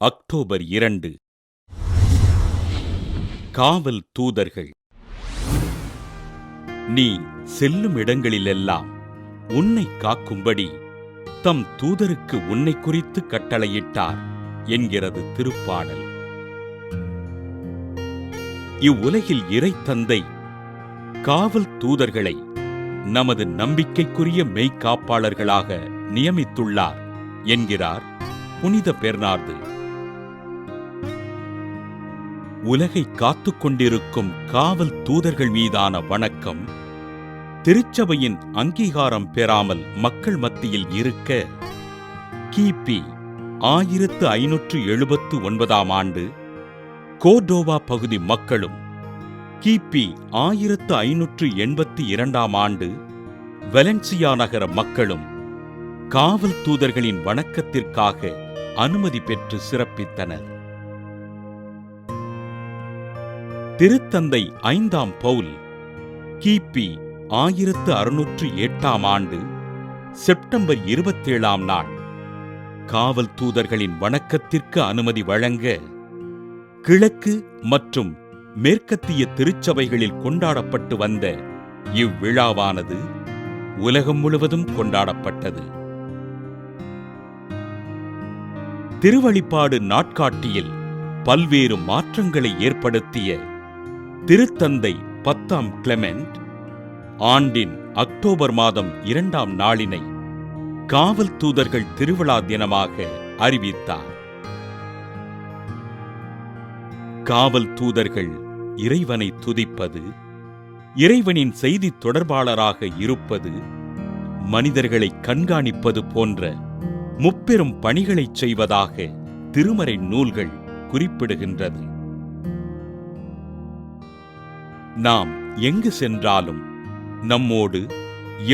October 2. காவல் தூதர்கள். நீ செல்லும் இடங்களிலெல்லாம் உன்னை காக்கும்படி தம் தூதருக்கு உன்னை குறித்து கட்டளையிட்டார் என்கிறது திருப்பாடல். இவ்வுலகில் இறைத்தந்தை காவல் தூதர்களை நமது நம்பிக்கைக்குரிய மெய்க்காப்பாளர்களாக நியமித்துள்ளார் என்கிறார் புனித பெர்னார்து. உலகை காத்துக் கொண்டிருக்கும் காவல் தூதர்கள் மீதான வணக்கம் திருச்சபையின் அங்கீகாரம் பெறாமல் மக்கள் மத்தியில் இருக்க கிபி 1579 ஆண்டு கோர்டோவா பகுதி மக்களும் கிபி 1582 ஆண்டு வலென்சியா நகர மக்களும் காவல் தூதர்களின் வணக்கத்திற்காக அனுமதி பெற்று சிறப்பித்தனர். திருத்தந்தை 5ஆம் பவுல் கிபி 1608 ஆண்டு செப்டம்பர் 27 நாள் காவல் தூதர்களின் வணக்கத்திற்கு அனுமதி வழங்க கிழக்கு மற்றும் மேற்கத்திய திருச்சபைகளில் கொண்டாடப்பட்டு வந்த இவ்விழாவானது உலகம் முழுவதும் கொண்டாடப்பட்டது. திருவழிபாடு நாட்காட்டியில் பல்வேறு மாற்றங்களை ஏற்படுத்திய திருத்தந்தை 10ஆம் கிளெமெண்ட் ஆண்டின் அக்டோபர் மாதம் 2ஆம் நாளினை காவல் தூதர்கள் திருவிழா தினமாக அறிவித்தார். காவல் தூதர்கள் இறைவனை துதிப்பது, இறைவனின் செய்தி தொடர்பாளராக இருப்பது, மனிதர்களை கண்காணிப்பது போன்ற முப்பெரும் பணிகளைச் செய்வதாக திருமறை நூல்கள் குறிப்பிடுகின்றது. நாம் எங்கு சென்றாலும் நம்மோடு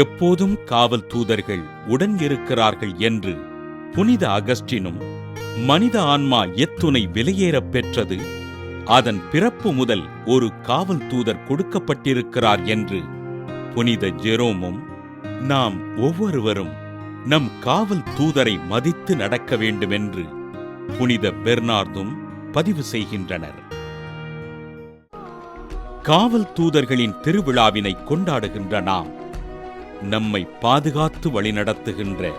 எப்போதும் காவல் தூதர்கள் உடன் இருக்கிறார்கள் என்று புனித அகஸ்டினும், மனித ஆன்மா எத்துணை விலையேறப் பெற்றது, அதன் பிறப்பு முதல் ஒரு காவல் தூதர் கொடுக்கப்பட்டிருக்கிறார் என்று புனித ஜெரோமும், நாம் ஒவ்வொருவரும் நம் காவல் தூதரை மதித்து நடக்க வேண்டுமென்று புனித பெர்னார்தும் பதிவு செய்கின்றனர். காவல் தூதர்களின் திருவிழாவினை கொண்டாடுகின்ற நாம் நம்மை பாதுகாத்து வழிநடத்துகின்ற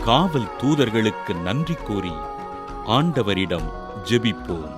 காவல் தூதர்களுக்கு நன்றி கூறி ஆண்டவரிடம் ஜெபிப்போம்.